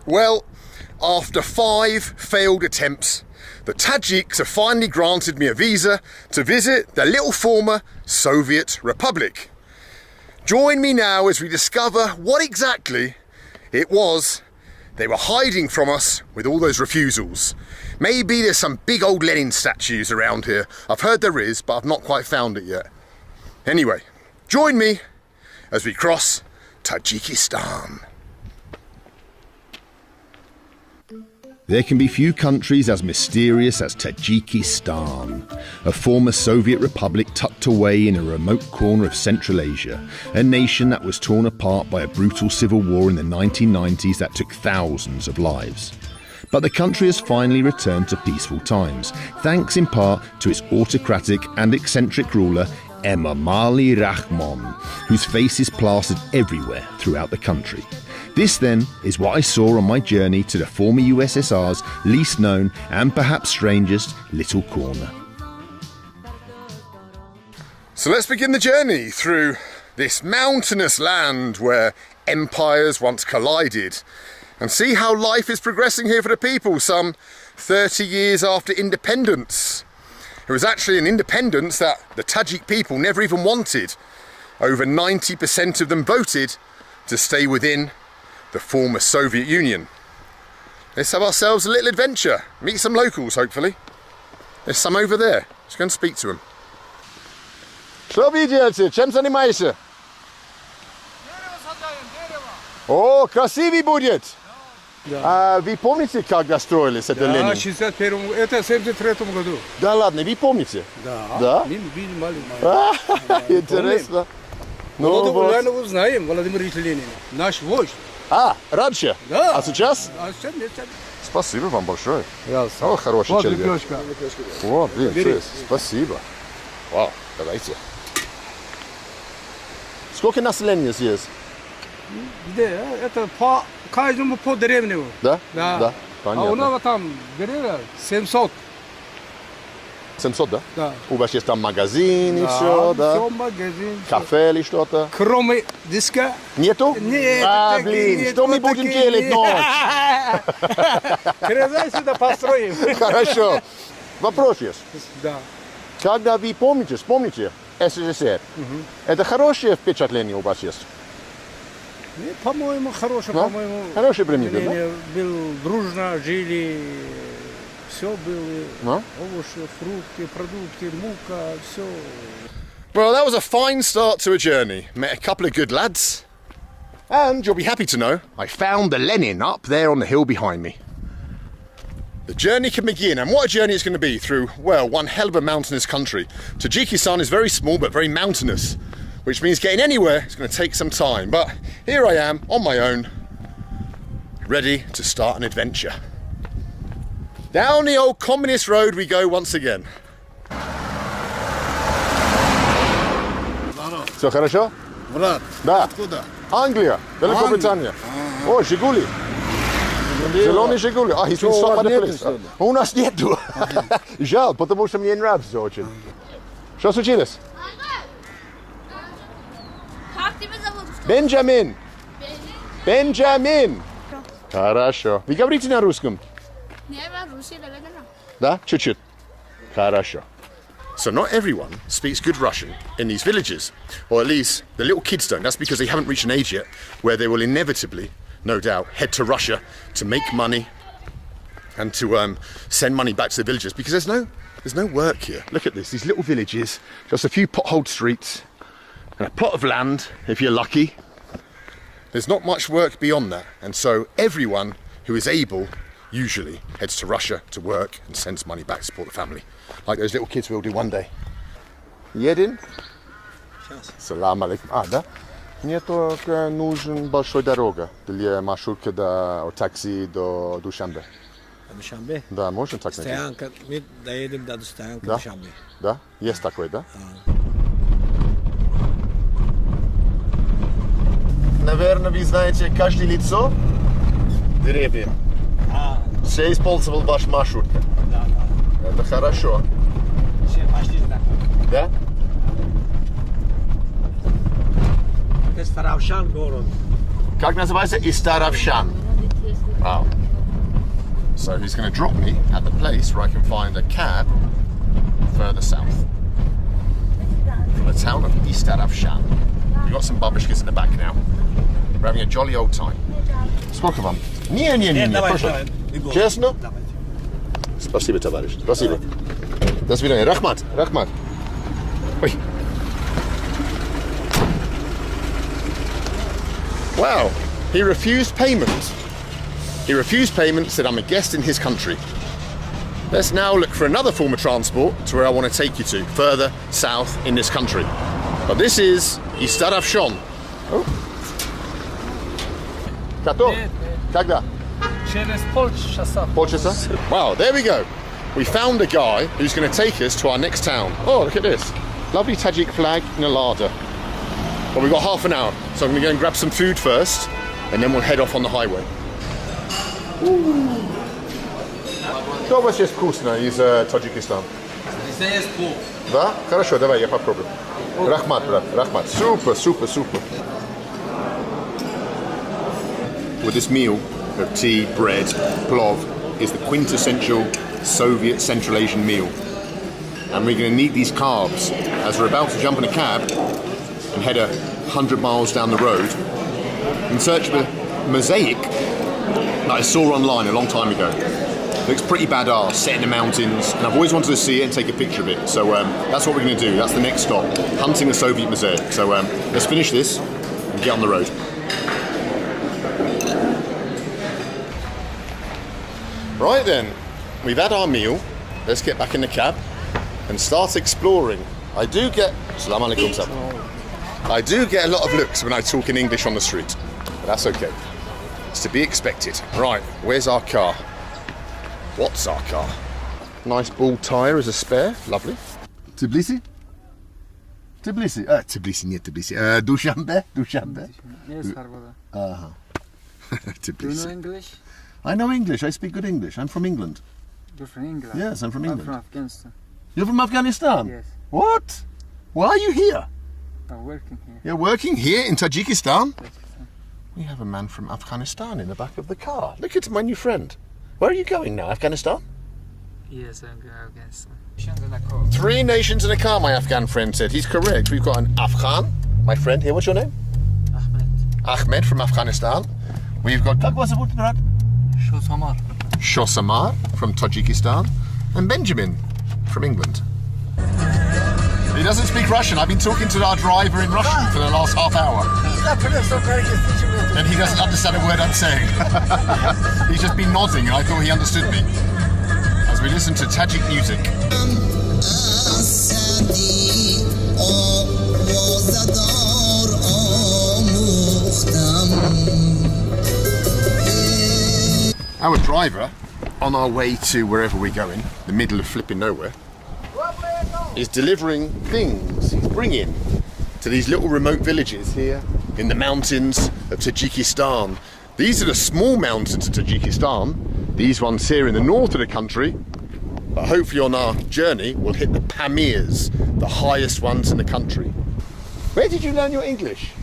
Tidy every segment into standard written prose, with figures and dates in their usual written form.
Well, after 5 failed attempts, the Tajiks have finally granted me a visa to visit their little former Soviet Republic. Join me now as we discover what exactly it was they were hiding from us with all those refusals. Maybe there's some big old Lenin statues around here. I've heard there is, but I've not quite found it yet. Anyway, join me as we cross Tajikistan. There can be few countries as mysterious as Tajikistan, a former Soviet republic tucked away in a remote corner of Central Asia, a nation that was torn apart by a brutal civil war in the 1990s that took thousands of lives. But the country has finally returned to peaceful times, thanks in part to its autocratic and eccentric ruler, Emomali Rahmon, whose face is plastered everywhere throughout the country. This then is what I saw on my journey to the former USSR's least known and perhaps strangest little corner. So let's begin the journey through this mountainous land where empires once collided and see how life is progressing here for the people some 30 years after independence. It was actually an independence that the Tajik people never even wanted. Over 90% of them voted to stay within the former Soviet Union. Let's have ourselves a little adventure. Meet some locals, hopefully. There's some over there. Let's go and speak to them. Что вы делаете? Чем занимаешься? О, красивый будет! А вы помните, когда строились это Ленин? Да, в 61-м, это в 73-м году. Да ладно, вы помните? Да. Да? Интересно. Ну, Ульянову знаем, Владимир Ильич Ленин. Наш вождь. А, раньше? Да. А сейчас? А сейчас нет. Спасибо вам большое. Пожалуйста. О, хороший Вот человек. лепешка. Вот, блин, Бери. честь. Спасибо. Вау, давайте. Сколько населения здесь? Где? Это по каждому по деревню. Да? Да. Да, А у понятно. нас там деревня 700. 700, да? Да. У вас есть там магазин и все, да? Все, магазин. Кафе или что-то? Кроме диска? Нету? Нет. А, такие блин, нет, что мы вот будем такие делать нет. ночь? Приезжай сюда, построим. Хорошо. Вопрос есть. Да. Когда вы вспомните СССР, это хорошее впечатление у вас есть? Нет, по-моему, хорошее, Да? по-моему. Хорошее время, да? Был дружно, жили, все было. Да? Овощи, фрукты, продукты, мука, все. Well, that was a fine start to a journey. Met a couple of good lads. And you'll be happy to know, I found the Lenin up there on the hill behind me. The journey can begin, and what a journey it's going to be through, well, one hell of a mountainous country. Tajikistan is very small but very mountainous, which means getting anywhere is going to take some time. But here I am, on my own, ready to start an adventure. Down the old communist road we go once again. Все хорошо? Брат, Да. откуда? Англия, Великобритания. О, Жигули. Зеленый Жигули. А, he's been stopped by the police. У нас нету. Жаль, потому что мне нравится очень. Что случилось? Как тебя зовут? Бенджамин. Бенджамин. Хорошо. Вы говорите на русском? Не, я русский, Да? Чуть-чуть. Хорошо. So not everyone speaks good Russian in these villages, or at least the little kids don't. That's because they haven't reached an age yet where they will inevitably, no doubt, head to Russia to make money and to send money back to the villages, because there's no work here. Look at this, these little villages, just a few potholed streets and a plot of land, if you're lucky. There's not much work beyond that, and so everyone who is able usually heads to Russia to work and sends money back to support the family, like those little kids will do one day. Едем? Салам алейкум. А, да? Мне только нужен большой дорога для маршрутки от такси до Душанбе. Душанбе? Да, можно так найти? Стоянка, мы доедем до стоянки Да? Душанбе. Да? Есть такой, да? Наверное, вы знаете каждое лицо деревья. Все использовал ваш маршрут. Да. Это хорошо. Все почти знакомы. Да? Это Старовшан город. Как называется? Истаровшан. Вау. So he's going to drop me at the place where I can find a cab further south. From the town of Istaravshan. We've got some babushkas in the back now. We're having a jolly old time. Сколько вам? Не, прошу. Честно? Спасибо, товарищ. Спасибо. До свидания. Рахмат. Ой. Wow, he refused payment. He refused payment, said I'm a guest in his country. Let's now look for another form of transport to where I want to take you to, further south in this country. But this is Istaravshan. Oh. Kato? Когда? Через полчаса. Полчаса? Wow, there we go. We found a guy who's going to take us to our next town. Oh, look at this. Lovely Tajik flag in a larder. Well, we've got half an hour, so I'm going to go and grab some food first, and then we'll head off on the highway. Что у вас есть вкусно из Таджикистана? Здесь есть плов. Да? Хорошо, давай, я попробую. Рахмат, брат, рахмат. Super. Well, this meal of tea, bread, plov is the quintessential Soviet Central Asian meal. And we're going to need these carbs as we're about to jump in a cab and head 100 miles down the road in search of a mosaic that I saw online a long time ago. Looks pretty badass, set in the mountains, and I've always wanted to see it and take a picture of it. So that's what we're going to do. That's the next stop, hunting a Soviet mosaic. So let's finish this and get on the road. Right then, we've had our meal. Let's get back in the cab and start exploring. I do get Assalamu alaikum, sir. I do get a lot of looks when I talk in English on the street, but that's okay. It's to be expected. Right, where's our car? What's our car? Nice ball tyre as a spare. Lovely. Tbilisi? Tbilisi. Tbilisi, нет Tbilisi. Dushanbe? Yes, Harvard. Tbilisi. Do you know English? I know English. I speak good English. I'm from England. You're from England? Yes, I'm from England. I'm from Afghanistan. You're from Afghanistan? Yes. What? Why are you here? I'm working here. You're working here in Tajikistan? Tajikistan. We have a man from Afghanistan in the back of the car. Look at my new friend. Where are you going now? Afghanistan? Yes, I'm going to Afghanistan. 3 nations in a car, my Afghan friend said. He's correct. We've got an Afghan, my friend here. What's your name? Ahmed from Afghanistan. We've got Shosamar from Tajikistan. And Benjamin from England. He doesn't speak Russian. I've been talking to our driver in Russian for the last half hour. And he doesn't understand a word I'm saying. He's just been nodding and I thought he understood me. As we listen to Tajik music. Our driver, on our way to wherever we're going, the middle of flipping nowhere, is delivering things he's bringing to these little remote villages here in the mountains of Tajikistan. These are the small mountains of Tajikistan, these ones here in the north of the country, but hopefully on our journey we'll hit the Pamirs, the highest ones in the country. Where did you learn your English?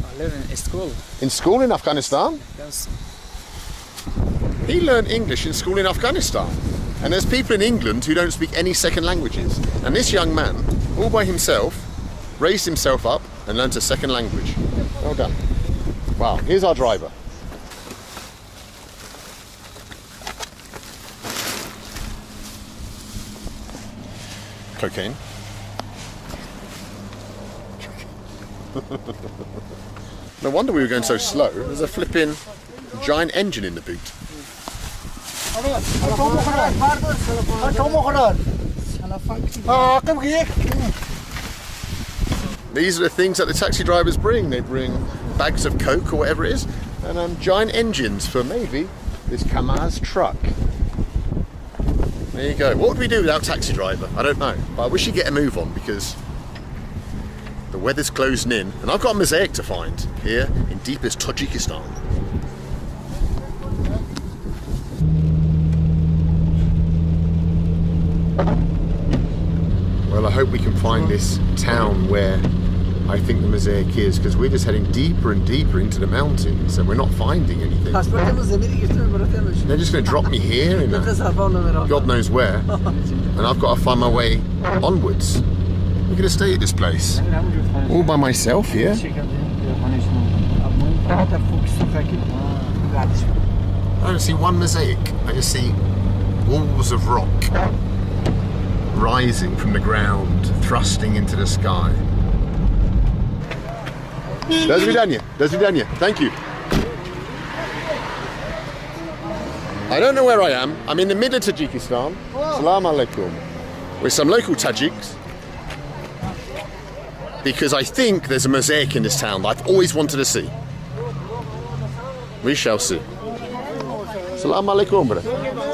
I live in school. In school in Afghanistan? Yes. He learned English in school in Afghanistan. And there's people in England who don't speak any second languages. And this young man, all by himself, raised himself up and learnt a second language. Well done. Wow, here's our driver. Cocaine. No wonder we were going so slow. There's a flipping giant engine in the boot. These are the things that the taxi drivers bring. They bring bags of coke or whatever it is, and giant engines for maybe this Kamaz truck. There you go. What would we do without taxi driver? I don't know. But I wish he'd get a move on because the weather's closing in, and I've got a mosaic to find here in deepest Tajikistan. Well, I hope we can find this town where I think the mosaic is, because we're just heading deeper and deeper into the mountains and we're not finding anything. They're just going to drop me here in God knows where, and I've got to find my way onwards. We're going to stay at this place all by myself here. I don't see one mosaic. I just see walls of rock rising from the ground, thrusting into the sky. До свидания. До свидания. Thank you. I don't know where I am. I'm in the middle of Tajikistan. Salam alaikum. With some local Tajiks. Because I think there's a mosaic in this town that I've always wanted to see. We shall see. Salam alaikum, брат.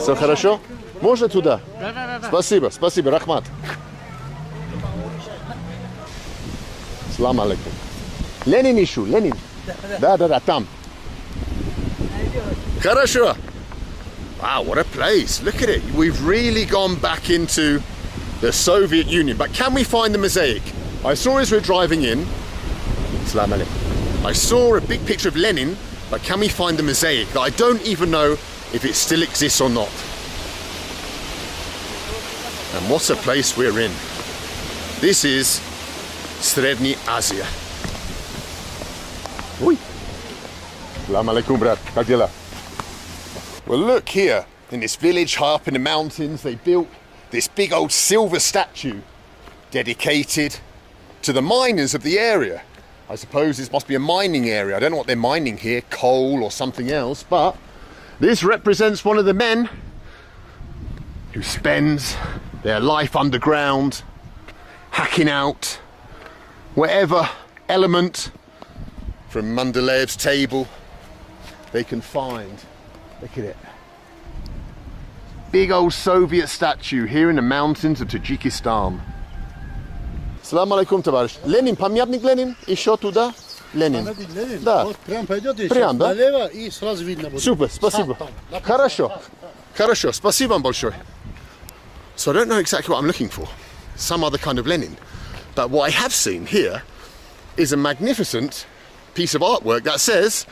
Все хорошо? Можно туда? Спасибо, спасибо, рахмат. Salam alaikum. Lenin issue, Lenin. Да, там. Хорошо. Wow, what a place. Look at it. We've really gone back into the Soviet Union. But can we find the mosaic? I saw as we're driving in. Salam alaikum. I saw a big picture of Lenin, but can we find the mosaic that I don't even know if it still exists or not? And what a place we're in. This is Srednyi Asia. Oi. Salam alaikum, brat. Как дела? Well, look here, in this village high up in the mountains, they built this big old silver statue dedicated to the miners of the area. I suppose this must be a mining area. I don't know what they're mining here, coal or something else, but this represents one of the men who spends their life underground, hacking out whatever element from Mendeleev's table they can find. Look at it. Big old Soviet statue here in the mountains of Tajikistan. Salam alaikum, товарищ. Ленин, памятник Ленин? Еще туда? Ленин. Да. Вот прям пойдете, Прям, да? налево и сразу видно будет. Super, спасибо. Хорошо. Хорошо, спасибо вам большое. So I don't know exactly what I'm looking for. Some other kind of Lenin. But what I have seen here is a magnificent piece of artwork that says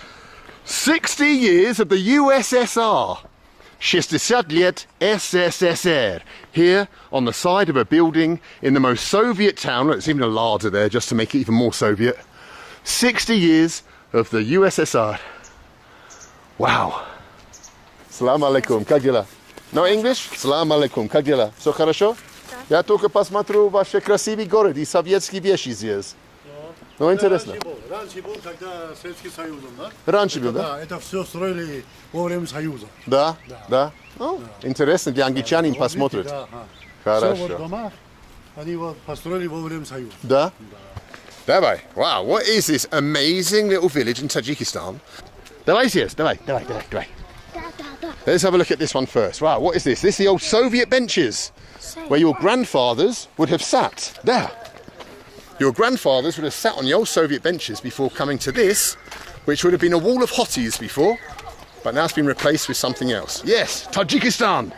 60 years of the USSR. 60 лет СССР. Here on the side of a building in the most Soviet town. There's even a larder there just to make it even more Soviet. 60 years of the USSR. Wow. Salam alaikum. Как дела? No English? Salam alaikum. Как дела? Все хорошо? Я только посмотрю ваши красивый город и советские вещи здесь. Ну, интересно. Раньше был, когда Советский Союз, да? Раньше был, да? Да, это все строили во время Союза. Да? Да? Ну, интересно, для англичанин посмотрит. Да, Хорошо. Все вот дома, они вот построили во время Союза. Да? Давай. Wow, what is this amazing little village in Tajikistan? Давай здесь, давай. Let's have a look at this one first. Wow, what is this? This is the old Soviet benches where your grandfathers would have sat. There. Your grandfathers would have sat on the old Soviet benches before coming to this, which would have been a wall of hotties before, but now it's been replaced with something else. Yes, Tajikistan.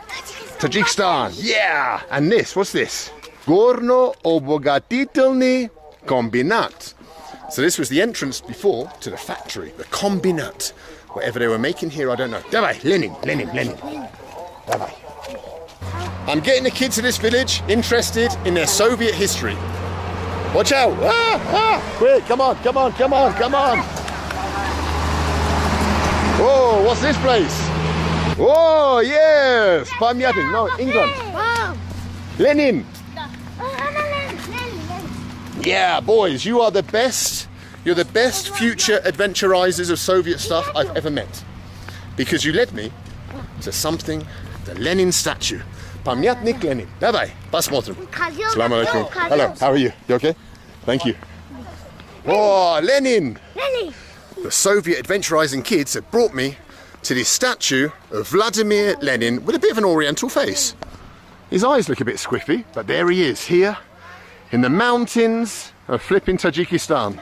Tajikistan, yeah. And this, what's this? Gorno-obogatitelny kombinat. So this was the entrance before to the factory, the kombinat. Whatever they were making here, I don't know. Давай, Lenin. Давай. I'm getting the kids of this village interested in their Soviet history. Watch out! Quick, come on! Whoa, what's this place? Oh, yes! Pamятник, no, England. Lenin! Yeah, boys, you are the best. You're the best future adventurizers of Soviet stuff I've ever met. Because you led me to something, the Lenin statue. Pamятник Lenin. Давай, посмотрим. Assalamu alaikum. Hello, how are you? You okay? Thank you. Oh, Lenin! The Soviet adventurizing kids have brought me to this statue of Vladimir Lenin with a bit of an oriental face. His eyes look a bit squiffy, but there he is, here in the mountains of flipping Tajikistan.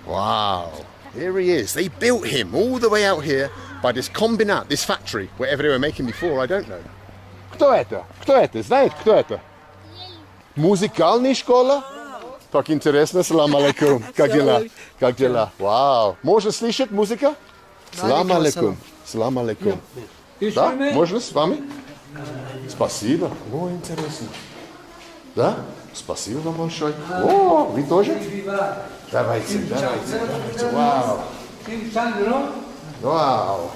Wow, here he is. They built him all the way out here by this kombinat, this factory, whatever they were making before, I don't know. Кто это? Кто это? Знает, кто это? Музыкальная школа? Так интересно. Салам алейкум. Как дела? Как дела? Вау. Можно слышать музыка? Салам алейкум. Салам алейкум. Да? Можно с вами? Спасибо. О, интересно. Да? Спасибо вам большое. О, вы тоже? Давайте. Вау. Вау.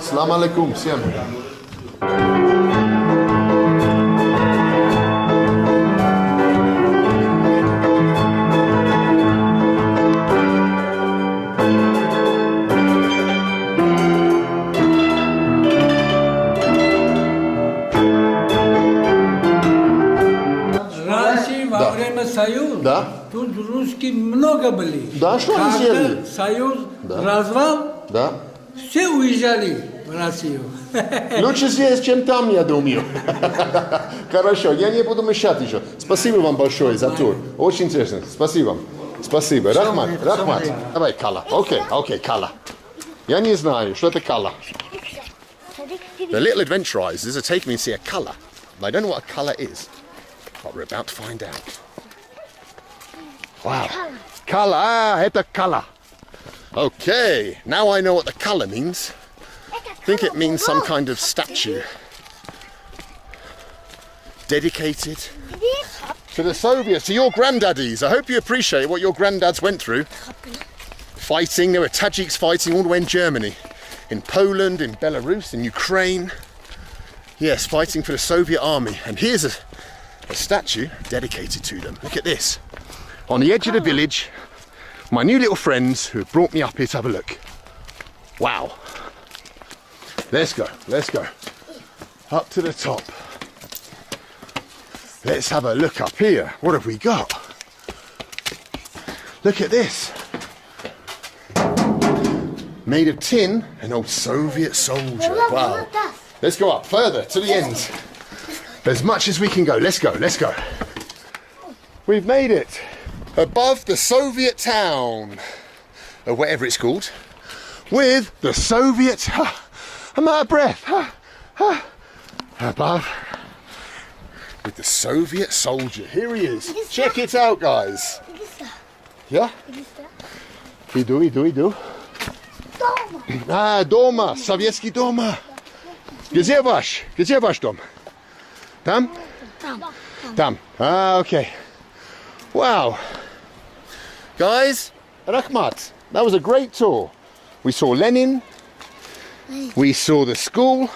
Салам алейкум всем. Во время союза Да? тут русские много были. Да, что они сделали? Когда союз развал, Да. все уезжали в Россию. Лучше здесь, чем там, я думаю. Хорошо, я не буду мешать еще. Спасибо вам большое за тур. Очень интересно. Спасибо. Спасибо. Рахмат. Давай, кала. Окей, кала. Я не знаю, что это кала. The little adventurizers are taking me to see a colour. I don't know what a colour is, but we're about to find out. Wow. Colour. Ah, it's a colour. Okay, now I know what the colour means. I think it means some kind of statue. Dedicated to the Soviets, to your granddaddies. I hope you appreciate what your granddads went through. Fighting, there were Tajiks fighting all the way in Germany, in Poland, in Belarus, in Ukraine. Yes, fighting for the Soviet army. And here's a statue dedicated to them. Look at this. On the edge of the village, my new little friends who have brought me up here to have a look. Wow. Let's go. Up to the top. Let's have a look up here. What have we got? Look at this. Made of tin, an old Soviet soldier. Wow. Let's go up further to the end. As much as we can go. Let's go. We've made it above the Soviet town, or whatever it's called, with the Soviet. I'm out of breath. Above with the Soviet soldier. Here he is. Check it out, guys. Yeah? Иду. Дома, советский дома. Где ваш дом? Там? Там. Okay. Wow. Guys, Rahmat, that was a great tour. We saw Lenin, we saw the school,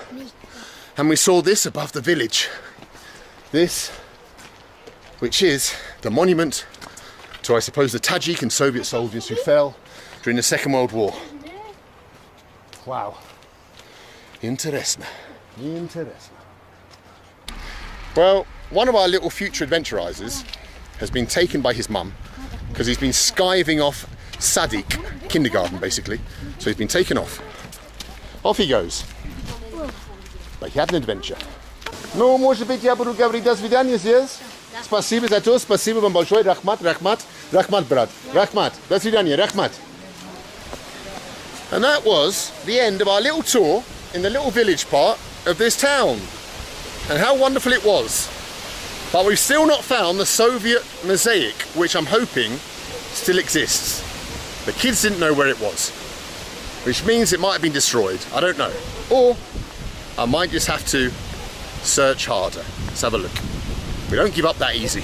and we saw this above the village. This, which is the monument to, I suppose, the Tajik and Soviet soldiers who fell during the Second World War. Wow. Interesting. Well, one of our little future adventurizers has been taken by his mum because he's been skiving off Sadiq, kindergarten basically. So he's been taken off. Off he goes. But he had an adventure. Ну, может быть, я буду говорить до свидания здесь? Спасибо за то, спасибо вам большое. Рахмат, брат. Рахмат, до свидания, Рахмат. And that was the end of our little tour in the little village part of this town. And how wonderful it was. But we've still not found the Soviet mosaic, which I'm hoping still exists. The kids didn't know where it was, which means it might have been destroyed. I don't know. Or I might just have to search harder. Let's have a look. We don't give up that easy.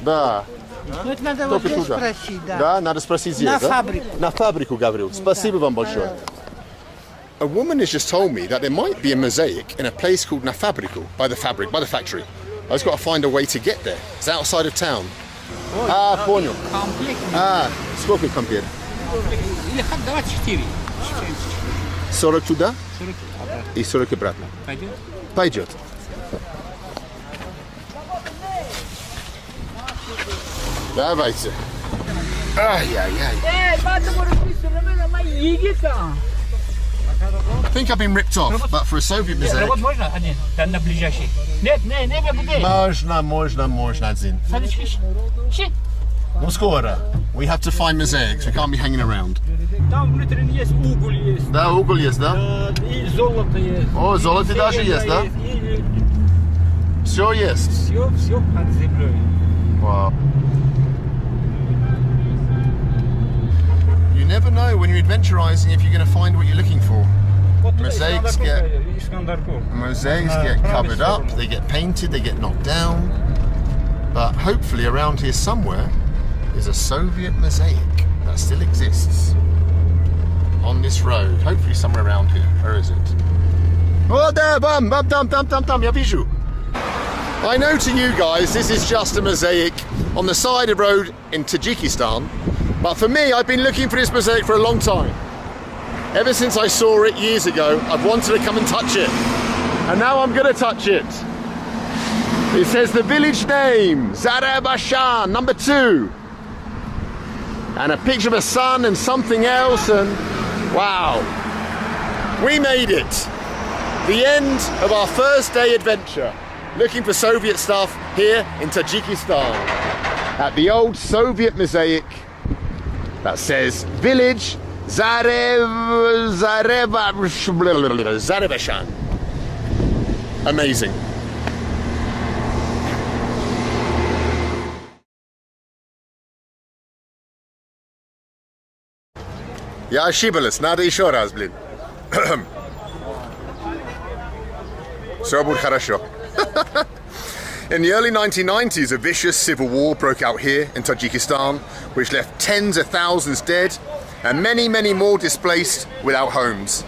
Да. Ну, это надо вот здесь спросить, да. Да, надо спросить здесь, На да? фабрику. На фабрику, говорю. Спасибо вам большое. A woman has just told me that there might be a mosaic in a place called Na Fabriku, by the factory. I just got to find a way to get there. It's outside of town. Понял. Сколько комплект? 24. 40 туда? 40 обратно. И 40 обратно. Пойдет? Пойдет. Давайте. Ай-яй-яй. I think I've been ripped off, but for a Soviet mosaic. Можно один? Да, на ближайший. Нет, не, где? Можно один. What's Gora? We have to find mosaics. We can't be hanging around. Там внутри есть уголь есть. Да, уголь есть, да? И золото есть. О, золото даже есть, да? И Все есть. все под землей. Wow. You never know when you're adventurizing if you're going to find what you're looking for. Mosaics get covered up, they get painted, they get knocked down. But hopefully around here somewhere is a Soviet mosaic that still exists on this road. Hopefully somewhere around here. Where is it? Oh, there! Bam! Bam! Tam! Tam! Tam! Tam! Yaviju! I know to you guys this is just a mosaic on the side of the road in Tajikistan, but for me I've been looking for this mosaic for a long time. Ever since I saw it years ago, I've wanted to come and touch it. And now I'm going to touch it. It says the village name, Zarabashan, number 2. And a picture of a sun and something else, and wow. We made it. The end of our first day adventure. Looking for Soviet stuff here in Tajikistan. At the old Soviet mosaic that says village Zarabashan. Amazing. Я ошиблась, надо еще раз, блин. Все будет хорошо. In the early 1990s, a vicious civil war broke out here in Tajikistan, which left tens of thousands dead and many, many more displaced without homes.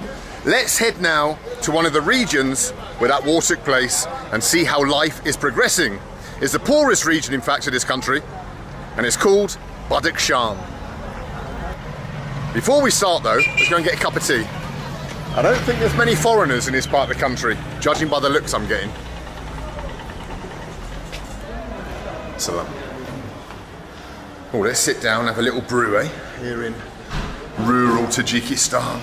Let's head now to one of the regions where that war took place and see how life is progressing. It's the poorest region, in fact, of this country, and it's called Badakhshan. Before we start though, let's go and get a cup of tea. I don't think there's many foreigners in this part of the country, judging by the looks I'm getting. Salam. Oh, let's sit down and have a little brew, eh? Here in rural Tajikistan.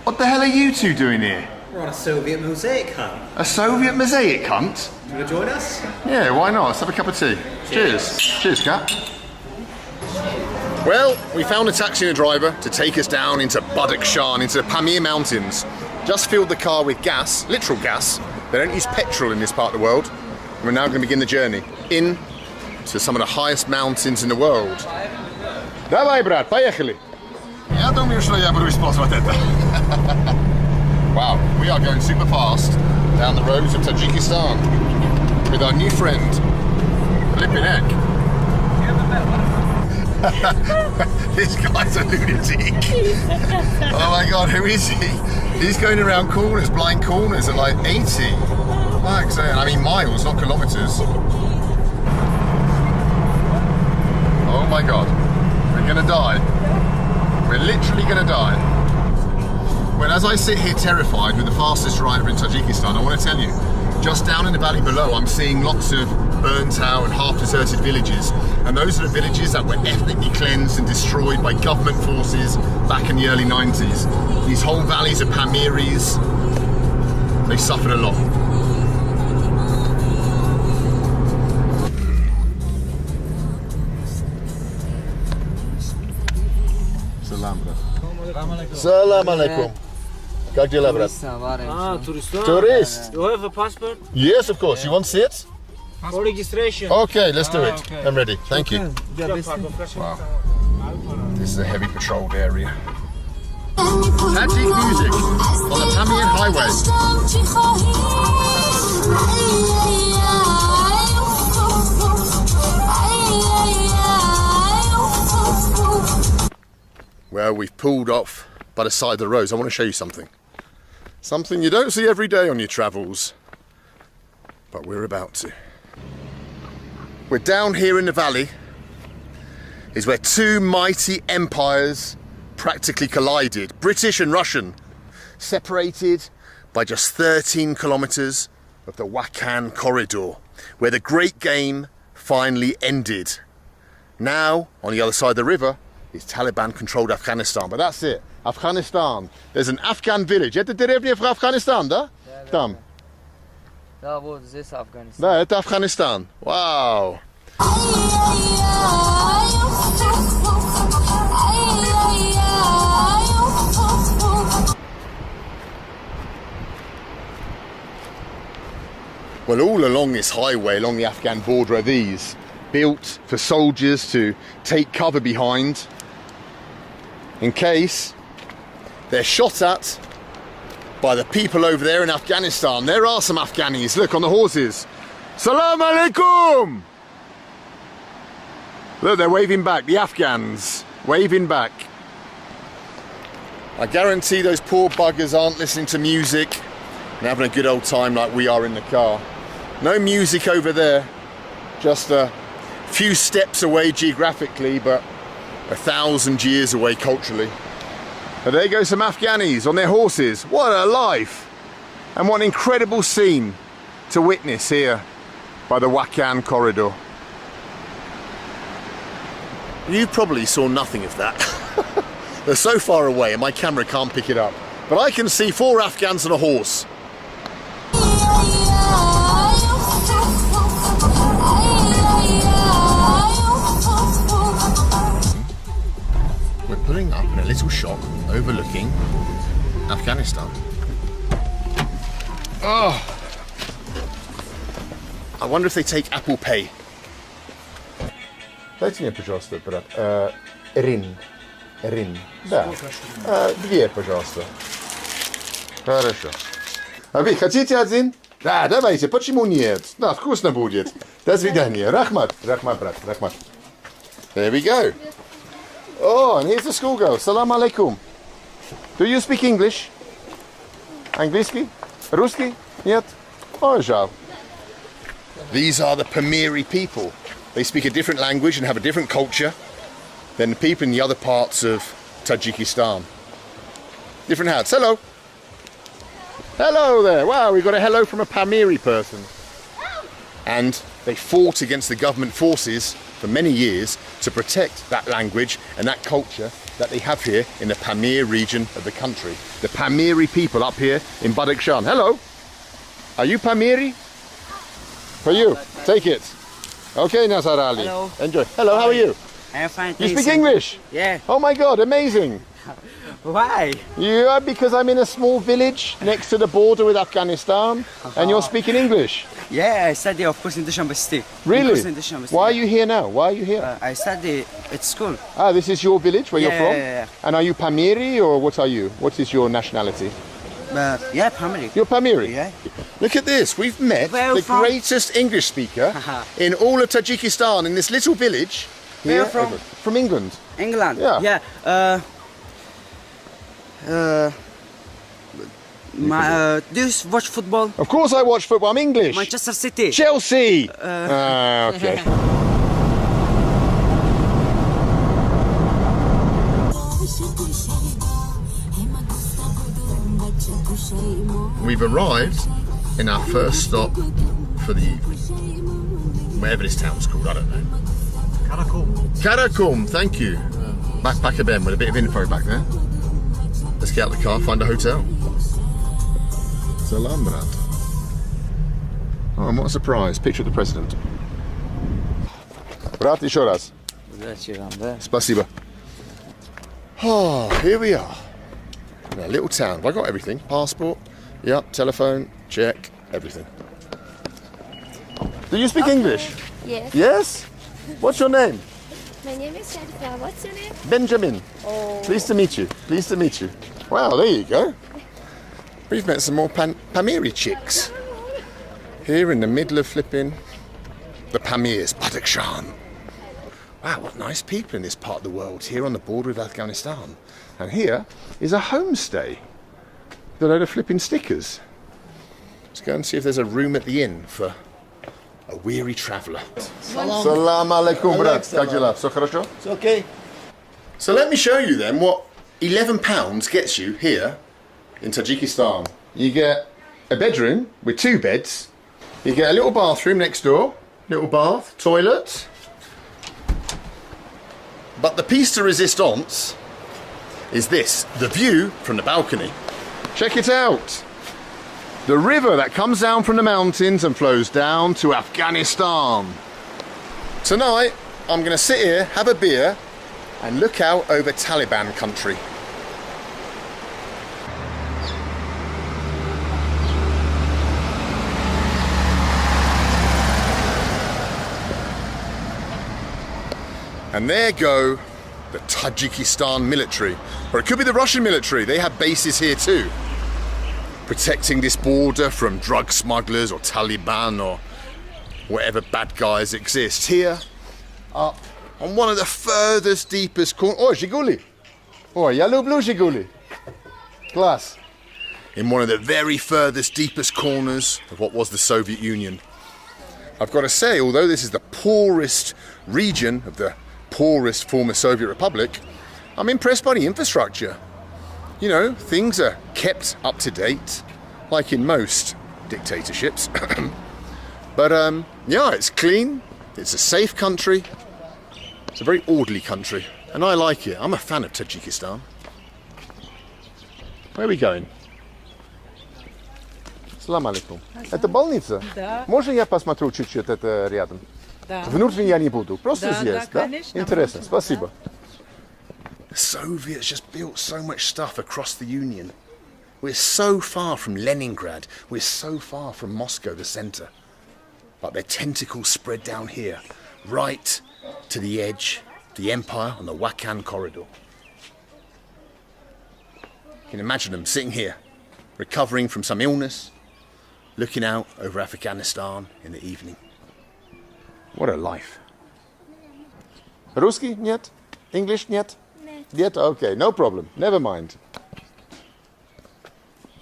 What the hell are you two doing here? We're on a Soviet mosaic hunt. A Soviet mosaic hunt? Do you want to join us? Yeah, why not? Let's have a cup of tea. Cheers. Cheers, Kat. Well, we found a taxi and a driver to take us down into Badakhshan, into the Pamir Mountains. Just filled the car with gas, literal gas. They don't use petrol in this part of the world. And we're now going to begin the journey in to some of the highest mountains in the world. Давай, брат, поехали. Я думаю, что я буду использовать это. Wow, we are going super fast down the roads of Tajikistan with our new friend, Flippin' Heck. This guy's a lunatic. Oh my god, who is he? He's going around corners, blind corners at like 80. Like, I mean miles, not kilometers. Oh my god, we're gonna die. We're literally gonna die. Well, as I sit here terrified with the fastest driver in Tajikistan, I want to tell you, just down in the valley below, I'm seeing lots of burnt out and half-deserted villages. And those are the villages that were ethnically cleansed and destroyed by government forces back in the early 90s. These whole valleys of Pamiris, they suffered a lot. Salam, brother. Salam alaikum. Как дела, брат? Tourist. Tourist? You have a passport Yes, of course. You want to see it? for registration? Okay, let's do it. Okay. I'm ready. Thank you. Wow. This is a heavy patrolled area. Tajik music on the Pamian Highway. Well, we've pulled off by the side of the roads. I want to show you something. Something you don't see every day on your travels, but we're about to. We're down here in the valley, is where two mighty empires practically collided, British and Russian, separated by just 13 kilometers of the Wakhan corridor, where the great game finally ended. Now, on the other side of the river, is Taliban-controlled Afghanistan, but that's it. Afghanistan. There's an Afghan village. Это деревня в Афганистан, да? Там. Да, вот здесь Афганистан. Да, это Афганистан. Wow. Well, all along this highway, along the Afghan border, are these built for soldiers to take cover behind in case they're shot at by the people over there in Afghanistan. There are some Afghanis, look, on the horses. Salam alaikum! Look, they're waving back, the Afghans, waving back. I guarantee those poor buggers aren't listening to music and having a good old time like we are in the car. No music over there, just a few steps away geographically, but 1,000 years away culturally. And there go some Afghanis on their horses. What a life! And what an incredible scene to witness here by the Wakhan corridor. You probably saw nothing of that. They're so far away and my camera can't pick it up. But I can see 4 Afghans on a horse. We're pulling up in a little shop overlooking Afghanistan. Oh, I wonder if they take Apple Pay. Дайте мне, пожалуйста, брат, Рин. Да. 2, пожалуйста. Хорошо. А вы хотите 1? Да, давайте, почему нет? Да, вкусно будет. До свидания. Рахмат, брат, рахмат. There we go. Oh, and here's the schoolgirl. Salam alaikum. Do you speak English? Angliski? Ruski? Нет? Oh, жаль. These are the Pamiri people. They speak a different language and have a different culture than the people in the other parts of Tajikistan. Different hats. Hello. Hello there. Wow, we got a hello from a Pamiri person. And they fought against the government forces for many years to protect that language and that culture that they have here in the Pamir region of the country. The Pamiri people up here in Badakhshan. Hello. Are you Pamiri? For you. Take it. Okay, Nazar Ali. Hello. Enjoy. Hello, how are you? I'm fine. You speak English? Yeah. Oh my God, amazing. Why? Yeah, because I'm in a small village next to the border with Afghanistan and you're speaking English. Yeah, I study, of course, in Dushanbe City. Really? Why are you here now? Why are you here? I study at school. Ah, this is your village where you're from? Yeah. And are you Pamiri or what are you? What is your nationality? Yeah, Pamiri. You're Pamiri? Yeah. Look at this. We've met Where the from? greatest English speaker in all of Tajikistan in this little village. Where Here, from? From England. England. Yeah. Yeah. Do you watch football? Of course I watch football. I'm English. Manchester City. Chelsea. Okay. We've arrived in our first stop for the evening. Wherever this town's called, I don't know. Karakum, thank you. Backpacker Ben with a bit of info back there. Let's get out of the car, find a hotel. Salam, brad. Oh, and what a surprise. Picture of the president. Brat, еще раз. Спасибо. Oh, here we are. In a little town. Have I got everything? Passport? Yep. Telephone? Check. Everything. Do you speak English? Yes. Yes? What's your name? My name is Sharifa. What's your name? Benjamin. Oh. Pleased to meet you. Pleased to meet you. Wow, there you go. We've met some more Pamiri chicks. Here in the middle of flipping the Pamirs, Badakhshan. Wow, what nice people in this part of the world, here on the border with Afghanistan. And here is a homestay with a load of flipping stickers. Let's go and see if there's a room at the inn for a weary traveller. Salam alaikum, brat. Как дела? Все хорошо? It's okay. So let me show you then what £11 gets you here in Tajikistan. You get a bedroom with 2 beds. You get a little bathroom next door, little bath, toilet. But the piece de resistance is this, the view from the balcony. Check it out. The river that comes down from the mountains and flows down to Afghanistan. Tonight, I'm going to sit here, have a beer, and look out over Taliban country. And there go the Tajikistan military, or it could be the Russian military. They have bases here too, protecting this border from drug smugglers or Taliban or whatever bad guys exist. Here, up on one of the furthest, deepest corners. Oh, Zhiguli. Oh, yellow blue Zhiguli. Glass. In one of the very furthest, deepest corners of what was the Soviet Union. I've got to say, although this is the poorest region of the poorest former Soviet Republic, I'm impressed by the infrastructure. You know, things are kept up to date, like in most dictatorships. But yeah, it's clean, it's a safe country, it's a very orderly country, and I like it. I'm a fan of Tajikistan. Where are we going? Салам алейкум. Это больница? Да. Можно я посмотрю чуть-чуть это рядом? Да. Внутренне я не буду. Просто Да, здесь, да, да? конечно, Интересно, можно, спасибо. The Soviets just built so much stuff across the Union. We're so far from Leningrad. We're so far from Moscow, the centre. But their tentacles spread down here, right to the edge, the empire on the Wakhan corridor. You can imagine them sitting here, recovering from some illness, looking out over Afghanistan in the evening. What a life. Русский? Нет? English? Нет? Нет? Okay, no problem. Never mind.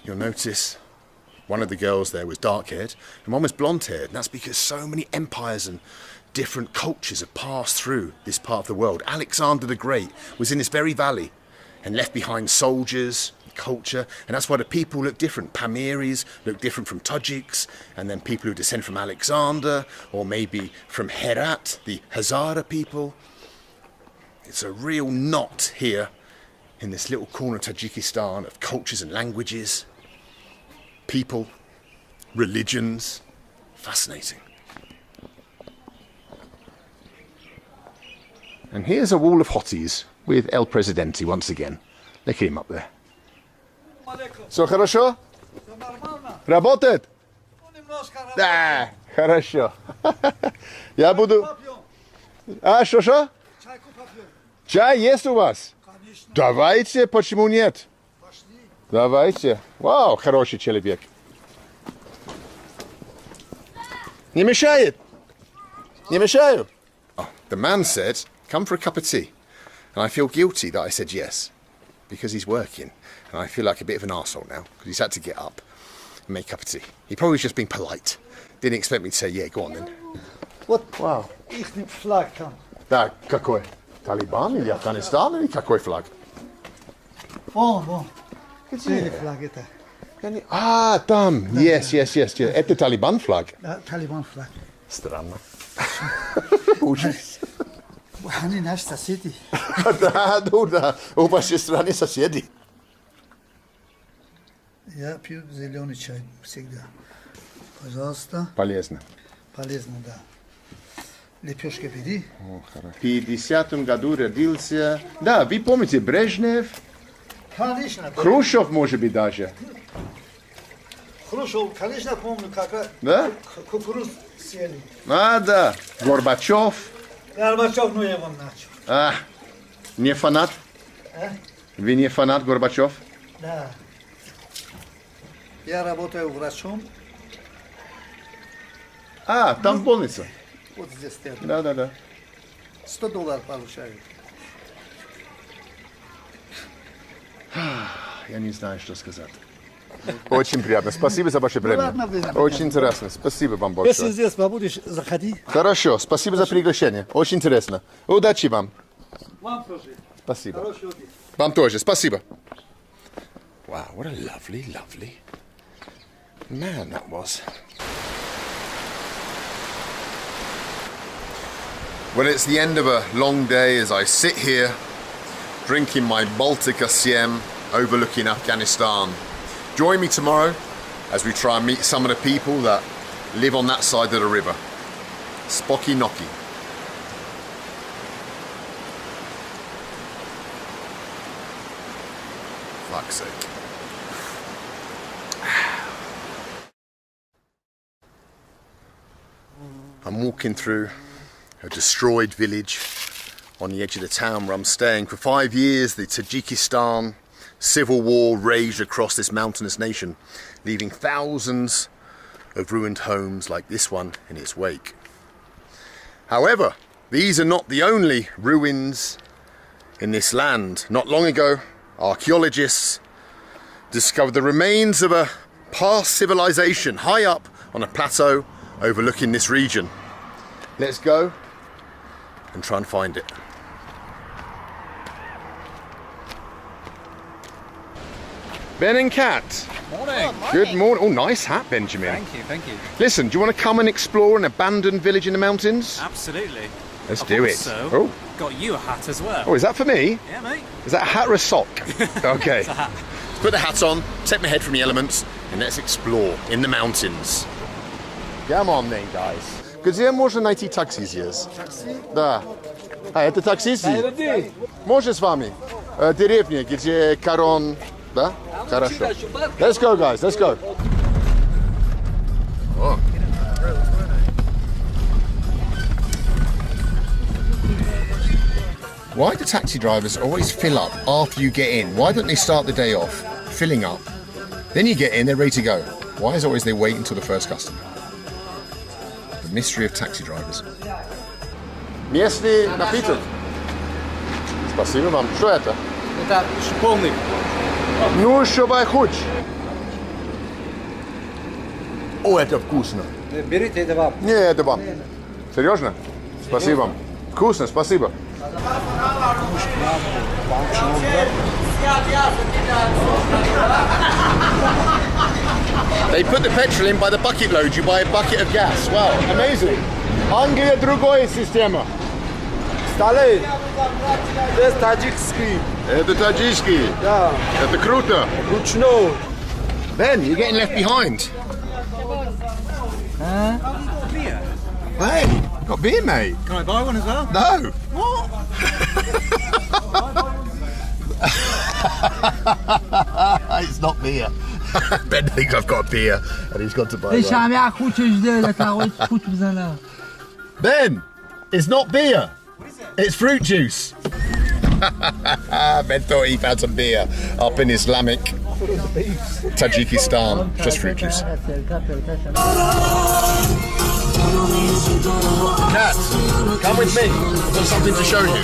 You'll notice one of the girls there was dark-haired and one was blonde-haired, and that's because so many empires and different cultures have passed through this part of the world. Alexander the Great was in this very valley and left behind soldiers, culture, and that's why the people look different. Pamiris look different from Tajiks, and then people who descend from Alexander, or maybe from Herat, the Hazara people. It's a real knot here in this little corner of Tajikistan of cultures and languages, people, religions. Fascinating. And here's a wall of hotties with El Presidente once again. Look at him up there. Все хорошо? Работает? Да, хорошо. Я буду... А, что? Чай есть у вас? Давайте, почему нет? Давайте. Вау, хороший человек. Не мешает? Не мешаю? Oh, the man said, come for a cup of tea. And I feel guilty that I said yes, because he's working. And I feel like a bit of an arsehole now, because he's had to get up and make a cup of tea. He probably was just being polite. Didn't expect me to say, yeah, go on then. Вот Wow. их флаг там. Да, какой? Талибан или Афганистан или какой флаг? Вон. Где флаг это? А, там. Yes. Это Талибан флаг. Да, Талибан флаг. Странно. Ужас. Они наши соседи. Да. У вашей страны соседи. Я пью зеленый чай всегда. Пожалуйста. Полезно. Полезно, да. Лепешка бери. В 50-м году родился... Да, вы помните Брежнев, Конечно. Хрущев, может быть, даже. Хрущев, конечно, помню, как Да? кукуруз съели. А, да. Горбачев. Горбачев, ну я вам начал. А, не фанат? Вы не фанат Горбачев? Да. Я работаю врачом. А, там больница. Вот здесь стоят. Да. $100 получаю. Я не знаю, что сказать. Очень приятно. Спасибо за ваше время. ладно, вы- Очень интересно. Спасибо вам Если большое. здесь побудешь, заходи. Хорошо. Спасибо за приглашение. Очень интересно. Удачи вам. Вам тоже. Спасибо. Хорошего дня. Вам тоже. Спасибо. Wow, what a lovely man that was. Well, it's the end of a long day as I sit here drinking my Baltica Siem overlooking Afghanistan. Join me tomorrow as we try and meet some of the people that live on that side of the river. Spocky Nocky. fuck's sake. I'm walking through a destroyed village on the edge of the town where I'm staying. For 5 years, the Tajikistan civil war raged across this mountainous nation, leaving thousands of ruined homes like this one in its wake. However, these are not the only ruins in this land. Not long ago, archaeologists discovered the remains of a past civilization high up on a plateau overlooking this region. Let's go and try and find it. Ben and Kat. Morning. Good morning. Oh, nice hat, Benjamin. Thank you, thank you. Listen, do you want to come and explore an abandoned village in the mountains? Absolutely. Let's do it. So, oh. Got you a hat as well. Oh, is that for me? Yeah, mate. Is that a hat or a sock? Okay. It's a hat. Put the hat on, take my head from the elements, and let's explore in the mountains. Come on then, guys. Где можно найти такси здесь? Такси? Да. А, это таксист? Можно с вами? Деревня, где Карон... Да? Хорошо. Let's go, guys, let's go. Oh. Why do taxi drivers always fill up after you get in? Why don't they start the day off filling up? Then you get in, they're ready to go. Why is always they wait until the first customer? The mystery of taxi drivers. Местный напиток. Спасибо вам. Что это? Это шиповник. Ну, что хочешь. О, это вкусно. Берите, это вам. Не, это вам. Серьезно? Спасибо вам. Вкусно, спасибо. They put the petrol in by the bucket load. You buy a bucket of gas. Wow, amazing. Англия другая система. Стали. Это таджикский. Это таджикский. Да. Это круто. Ручной. Ben, you're getting left behind. Beer. Hey, got beer, mate. Can I buy one as well? No. What? It's not beer. Ben thinks I've got a beer and he's got to buy one. Ben, it's not beer. It's fruit juice. Ben thought he found some beer up in Islamic Tajikistan. Just fruit juice. Kat, come with me. I've got something to show you.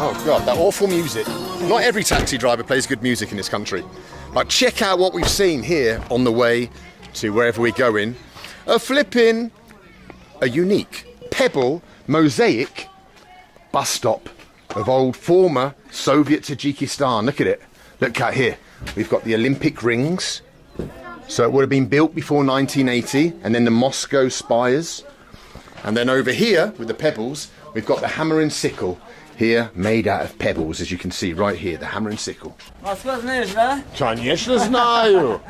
Oh God, that awful music. Not every taxi driver plays good music in this country. But check out what we've seen here on the way to wherever we're going. A unique pebble mosaic bus stop of old former Soviet Tajikistan. Look at it. Look out here. We've got the Olympic rings. So it would have been built before 1980, and then the Moscow spires. And then over here, with the pebbles, we've got the hammer and sickle. Here, made out of pebbles, as you can see right here, the hammer and sickle. Конечно знаю.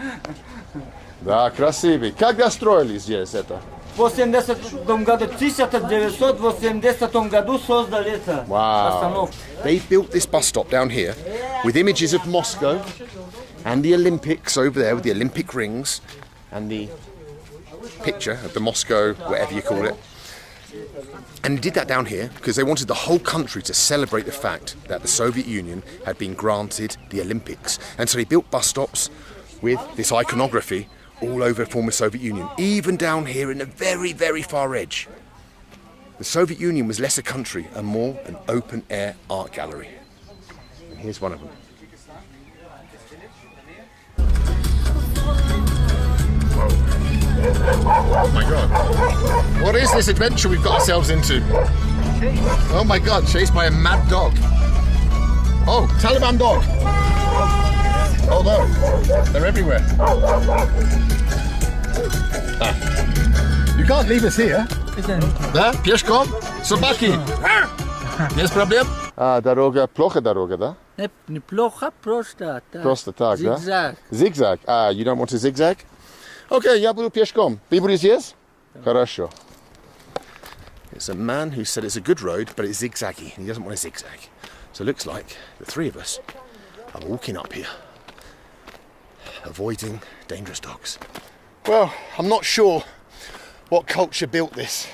Да, красивый. Когда строили здесь это? В 1980 году создали это. Wow. They built this bus stop down here with images of Moscow and the Olympics over there with the Olympic rings and the picture of the Moscow, whatever you call it. And they did that down here because they wanted the whole country to celebrate the fact that the Soviet Union had been granted the Olympics. And so they built bus stops with this iconography all over the former Soviet Union, even down here in the very, very far edge. The Soviet Union was less a country and more an open-air art gallery. And here's one of them. Whoa. Oh my God. What is this adventure we've got ourselves into? Oh my God, chased by a mad dog. Oh, Taliban dog. Oh no, they're everywhere. Ah. You can't leave us here. Да, пешком, собаки. Есть проблем? Дорога, плохо дорога, да? Неплохо, просто так. Просто так, да? Зигзаг. Zigzag. You don't want to zigzag? Okay, я буду пешком. Ты будешь здесь? Хорошо. It's a man who said it's a good road, but it's zigzaggy, and he doesn't want to zigzag. So it looks like the three of us are walking up here, avoiding dangerous dogs. Well, I'm not sure what culture built this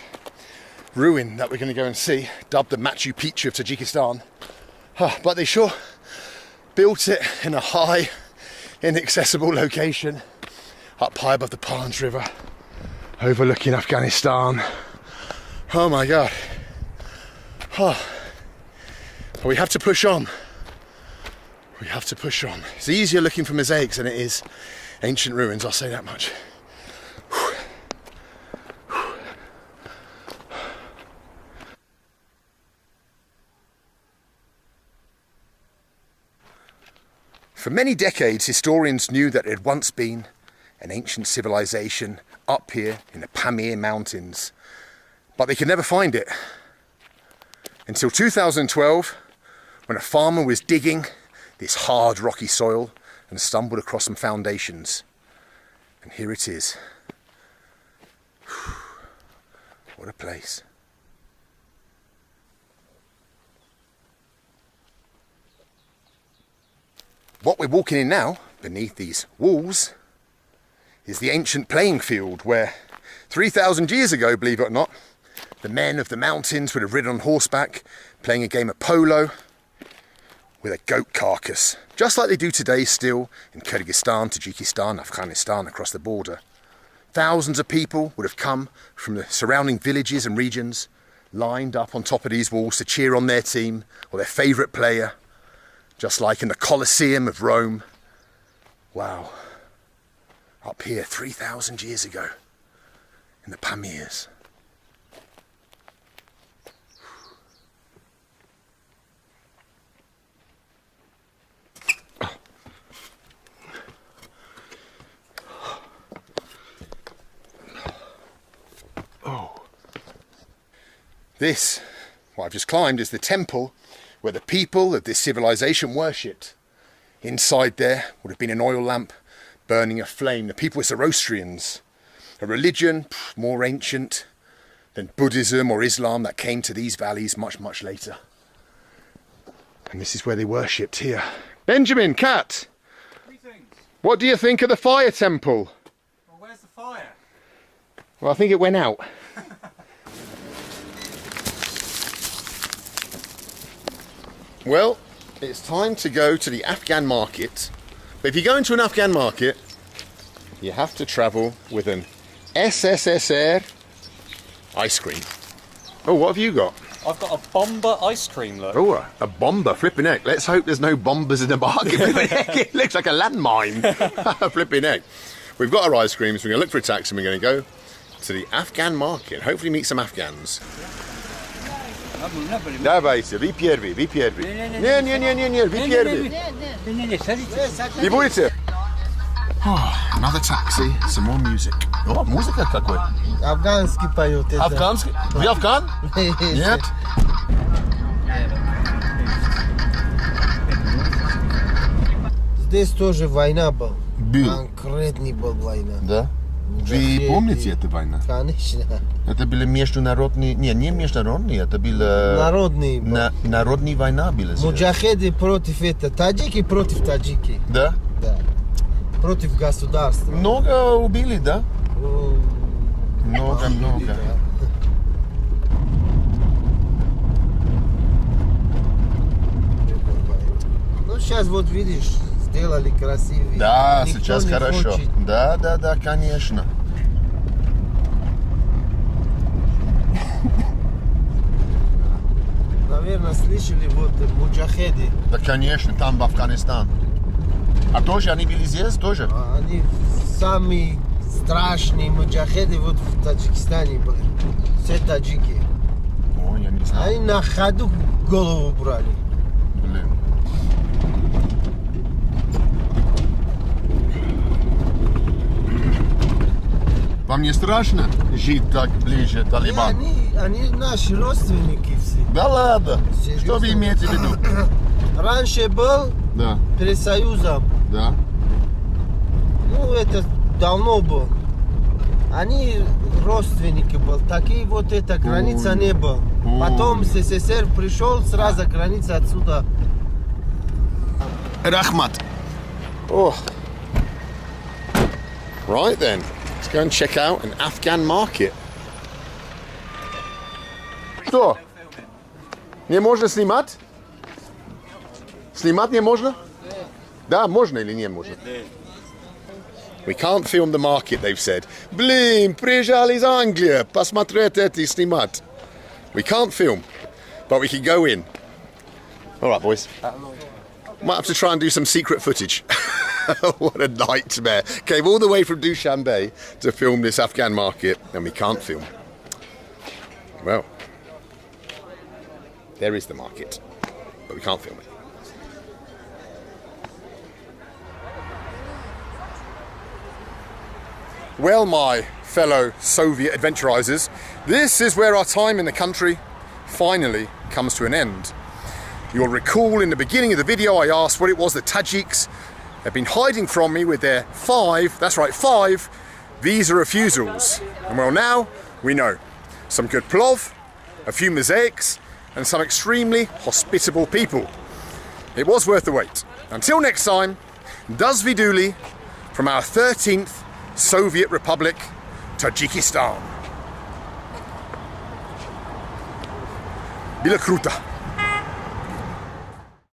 ruin that we're going to go and see, dubbed the Machu Picchu of Tajikistan. But they sure built it in a high, inaccessible location, up high above the Panj River, overlooking Afghanistan. Oh my God. We have to push on. We have to push on. It's easier looking for mosaics than it is ancient ruins, I'll say that much. For many decades, historians knew that it had once been an ancient civilization up here in the Pamir Mountains, but they could never find it. Until 2012, when a farmer was digging this hard, rocky soil and stumbled across some foundations. And here it is. What a place. What we're walking in now, beneath these walls, is the ancient playing field where 3,000 years ago, believe it or not, the men of the mountains would have ridden on horseback, playing a game of polo with a goat carcass, just like they do today still in Kyrgyzstan, Tajikistan, Afghanistan, across the border. Thousands of people would have come from the surrounding villages and regions, lined up on top of these walls to cheer on their team or their favourite player, just like in the Colosseum of Rome. Wow. Up here 3,000 years ago in the Pamirs. This, what I've just climbed, is the temple where the people of this civilization worshipped. Inside there would have been an oil lamp burning a flame. The people were Zoroastrians, a religion more ancient than Buddhism or Islam that came to these valleys much, much later. And this is where they worshipped here. Benjamin, Kat, what do you think of the fire temple? Well, where's the fire? Well, I think it went out. Well, it's time to go to the Afghan market. But if you go into an Afghan market, you have to travel with an SSSR ice cream. Oh, what have you got? I've got a bomber ice cream, look. Oh, a bomber, flipping heck. Let's hope there's no bombers in the market. It looks like a landmine. Flipping heck. We've got our ice creams, we're going to look for a taxi and we're going to go to the Afghan market. Hopefully meet some Afghans. Давайте, вы первый. Не, вы первый. Не будете? Another taxi, some more music. Oh, музыка какой? Афганский поет. Афганский? Вы афган? Нет? Здесь тоже война была. Был. Конкретный был война. Да? Вы помните эту войну? Конечно. Это были международные... Не международные, это было... Народный. Народная война была. Муджахеды против этого. Таджики против таджики. Да? Да. Против государства. Много убили, да? Много. Ну, сейчас вот видишь, сделали красивее. Да, Никто сейчас не хорошо. хочет. Да, конечно. Наверное, слышали вот муджахеды. Да, конечно, там в Афганистан. А тоже они были здесь, тоже? Они самые страшные муджахеды вот в Таджикистане были. Все таджики. Ой, я не знаю. Они на ходу голову брали. Блин. Вам не страшно жить так ближе к Талибану? Они наши родственники все. Да ладно? Серьезно? Что вы имеете в виду? Раньше был Да. перед Союзом. Да. Ну, это давно было. Они родственники были. Такие вот эта граница не была. Потом СССР пришел, сразу граница отсюда. Rahmat. Oh. Right then, let's go and check out an Afghan market. Что? Не можно снимать? Снимать не можно? Да, можно или не можно? We can't film the market, they've said. Блин, приезжали из Англии, посмотреть это и снимать. We can't film, but we can go in. All right, boys. Might have to try and do some secret footage. What a nightmare. Came all the way from Dushanbe to film this Afghan market, and we can't film. Well, there is the market, but we can't film it. Well, my fellow Soviet adventurisers, this is where our time in the country finally comes to an end. You'll recall in the beginning of the video I asked what it was that Tajiks have been hiding from me with their 5 visa refusals. And well, now we know. Some good plov, a few mosaics, and some extremely hospitable people. It was worth the wait. Until next time, Dazviduli from our 13th Soviet Republic, Tajikistan. Bila kruta.